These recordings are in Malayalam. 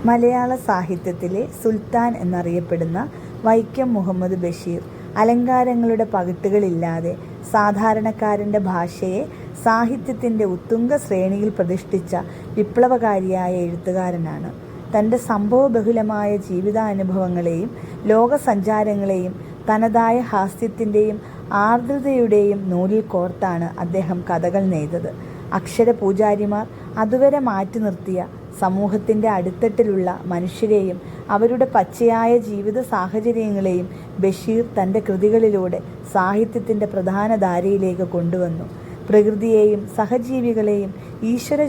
മലയാള സാഹിത്യത്തിലെ സുൽത്താൻ എന്നറിയപ്പെടുന്ന വൈക്കം മുഹമ്മദ് ബഷീർ അലങ്കാരങ്ങളുടെ പകിട്ടുകളില്ലാതെ സാധാരണക്കാരൻ്റെ ഭാഷയെ സാഹിത്യത്തിൻ്റെ ഉത്തുംഗ ശ്രേണിയിൽ പ്രതിഷ്ഠിച്ച വിപ്ലവകാരിയായ എഴുത്തുകാരനാണ്. തൻ്റെ സംഭവബഹുലമായ ജീവിതാനുഭവങ്ങളെയും ലോകസഞ്ചാരങ്ങളെയും തനതായ ഹാസ്യത്തിൻ്റെയും ആർദ്രതയുടെയും നൂലിൽ കോർത്താണ് അദ്ദേഹം കഥകൾ നെയ്തത്. അക്ഷരപൂജാരിമാർ അതുവരെ മാറ്റി നിർത്തിയ സമൂഹത്തിൻ്റെ അടിത്തട്ടിലുള്ള മനുഷ്യരെയും അവരുടെ പച്ചയായ ജീവിത സാഹചര്യങ്ങളെയും ബഷീർ തൻ്റെ കൃതികളിലൂടെ സാഹിത്യത്തിൻ്റെ പ്രധാന ധാരയിലേക്ക് കൊണ്ടുവന്നു. പ്രകൃതിയെയും സഹജീവികളെയും ഈശ്വര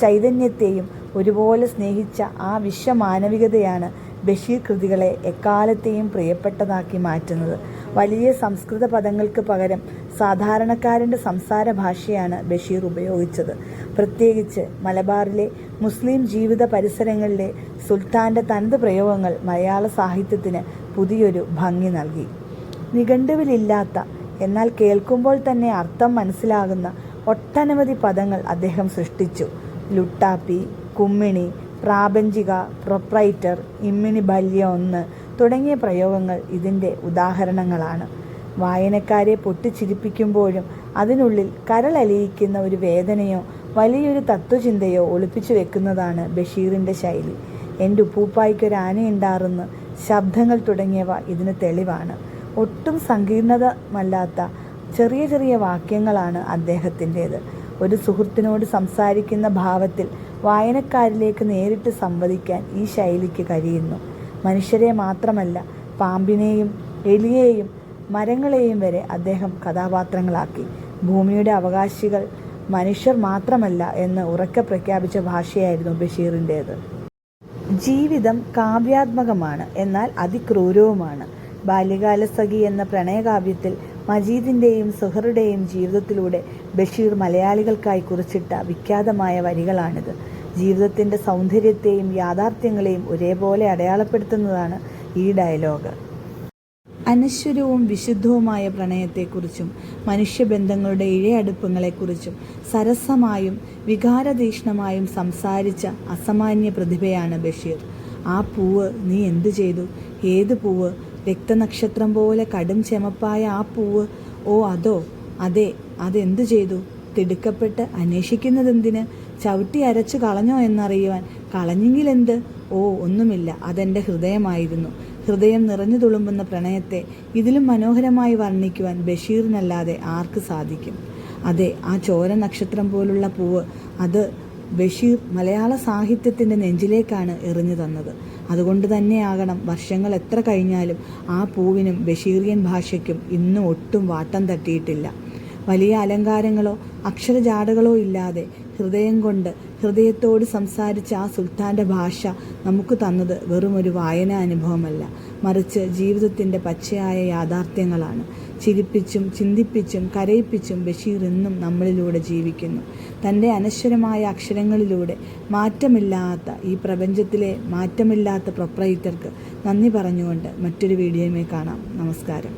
ചൈതന്യത്തെയും ഒരുപോലെ സ്നേഹിച്ച ആ വിശ്വമാനവികതയാണ് ബഷീർ കൃതികളെ എക്കാലത്തെയും പ്രിയപ്പെട്ടതാക്കി മാറ്റുന്നത്. വലിയ സംസ്കൃത പദങ്ങൾക്ക് പകരം സാധാരണക്കാരൻ്റെ സംസാര ഭാഷയാണ് ബഷീർ ഉപയോഗിച്ചത്. പ്രത്യേകിച്ച് മലബാറിലെ മുസ്ലിം ജീവിത പരിസരങ്ങളിലെ സുൽത്താൻ്റെ തനത് പ്രയോഗങ്ങൾ മലയാള സാഹിത്യത്തിന് പുതിയൊരു ഭംഗി നൽകി. നിഘണ്ടുവിലില്ലാത്ത എന്നാൽ കേൾക്കുമ്പോൾ തന്നെ അർത്ഥം മനസ്സിലാകുന്ന ഒട്ടനവധി പദങ്ങൾ അദ്ദേഹം സൃഷ്ടിച്ചു. ലുട്ടാപ്പി, കുമ്മിണി, പ്രാപഞ്ചിക, പ്രൊപ്രൈറ്റർ, ഇമ്മിണി ബല്യ ഒന്ന് തുടങ്ങിയ പ്രയോഗങ്ങൾ ഇതിൻ്റെ ഉദാഹരണങ്ങളാണ്. വായനക്കാരെ പൊട്ടിച്ചിരിപ്പിക്കുമ്പോഴും അതിനുള്ളിൽ കരളലിയിക്കുന്ന ഒരു വേദനയോ വലിയൊരു തത്വചിന്തയോ ഒളിപ്പിച്ചു വെക്കുന്നതാണ് ബഷീറിൻ്റെ ശൈലി. എൻ്റെ ഉപ്പൂപ്പായ്ക്കൊരാനയുണ്ടാറുന്ന് ശബ്ദങ്ങൾ തുടങ്ങിയവ ഇതിന് തെളിവാണ്. ഒട്ടും സങ്കീർണതമല്ലാത്ത ചെറിയ ചെറിയ വാക്യങ്ങളാണ് അദ്ദേഹത്തിൻ്റേത്. ഒരു സുഹൃത്തിനോട് സംസാരിക്കുന്ന ഭാവത്തിൽ വായനക്കാരിലേക്ക് നേരിട്ട് സംവദിക്കാൻ ഈ ശൈലിക്ക് കഴിയുന്നു. മനുഷ്യരെ മാത്രമല്ല, പാമ്പിനെയും എലിയെയും മരങ്ങളെയും വരെ അദ്ദേഹം കഥാപാത്രങ്ങളാക്കി. ഭൂമിയുടെ അവകാശികൾ മനുഷ്യർ മാത്രമല്ല എന്ന് ഉറക്കെ പ്രഖ്യാപിച്ച ഭാഷയായിരുന്നു ബഷീറിൻ്റേത്. ജീവിതം കാവ്യാത്മകമാണ്, എന്നാൽ അതിക്രൂരവുമാണ്. ബാല്യകാലസഖി എന്ന പ്രണയകാവ്യത്തിൽ മജീദിൻ്റെയും സുഹറുടെയും ജീവിതത്തിലൂടെ ബഷീർ മലയാളികൾക്കായി കുറിച്ചിട്ട വിഖ്യാതമായ വരികളാണിത്. ജീവിതത്തിൻ്റെ സൗന്ദര്യത്തെയും യാഥാർത്ഥ്യങ്ങളെയും ഒരേപോലെ അടയാളപ്പെടുത്തുന്നതാണ് ഈ ഡയലോഗ്. അനശ്വരവും വിശുദ്ധവുമായ പ്രണയത്തെക്കുറിച്ചും മനുഷ്യബന്ധങ്ങളുടെ ഇഴയടുപ്പങ്ങളെക്കുറിച്ചും സരസമായും വികാരതീക്ഷ്ണമായും സംസാരിച്ച അസാമാന്യ പ്രതിഭയാണ് ബഷീർ. ആ പൂവ് നീ എന്തു ചെയ്തു? ഏത് പൂവ്? രക്തനക്ഷത്രം പോലെ കടും ചെമപ്പായ ആ പൂവ്? ഓ അതോ? അതെ, അതെന്തു ചെയ്തു? തിടുക്കപ്പെട്ട് അന്വേഷിക്കുന്നതെന്തിന്? ചവിട്ടി അരച്ചു കളഞ്ഞോ എന്നറിയുവാൻ. കളഞ്ഞെങ്കിലെന്ത്? ഓ ഒന്നുമില്ല, അതെൻ്റെ ഹൃദയമായിരുന്നു. ഹൃദയം നിറഞ്ഞു തുളുമ്പുന്ന പ്രണയത്തെ ഇതിലും മനോഹരമായി വർണ്ണിക്കുവാൻ ബഷീറിനല്ലാതെ ആർക്ക് സാധിക്കും? അതെ, ആ ചോര നക്ഷത്രം പോലുള്ള പൂവ്, അത് ബഷീർ മലയാള സാഹിത്യത്തിൻ്റെ നെഞ്ചിലേക്കാണ് എറിഞ്ഞു തന്നത്. അതുകൊണ്ട് തന്നെയാകണം വർഷങ്ങൾ എത്ര കഴിഞ്ഞാലും ആ പൂവിനും ബഷീറിയൻ ഭാഷയ്ക്കും ഇന്നും ഒട്ടും വാട്ടം തട്ടിയിട്ടില്ല. വലിയ അലങ്കാരങ്ങളോ അക്ഷരജാടകളോ ഇല്ലാതെ ഹൃദയം കൊണ്ട് ഹൃദയത്തോട് സംസാരിച്ച ആ സുൽത്താൻ്റെ ഭാഷ നമുക്ക് തന്നത് വെറുമൊരു വായനാ അനുഭവമല്ല, മറിച്ച് ജീവിതത്തിൻ്റെ പച്ചയായ യാഥാർത്ഥ്യങ്ങളാണ്. ചിരിപ്പിച്ചും ചിന്തിപ്പിച്ചും കരയിപ്പിച്ചും ബഷീർ ഇന്നും നമ്മളിലൂടെ ജീവിക്കുന്നു. തൻ്റെ അനശ്വരമായ അക്ഷരങ്ങളിലൂടെ മാറ്റമില്ലാത്ത ഈ പ്രപഞ്ചത്തിലെ മാറ്റമില്ലാത്ത പ്രൊപ്രൈറ്റർക്ക് നന്ദി പറഞ്ഞുകൊണ്ട് മറ്റൊരു വീഡിയോയുമായി കാണാം. നമസ്കാരം.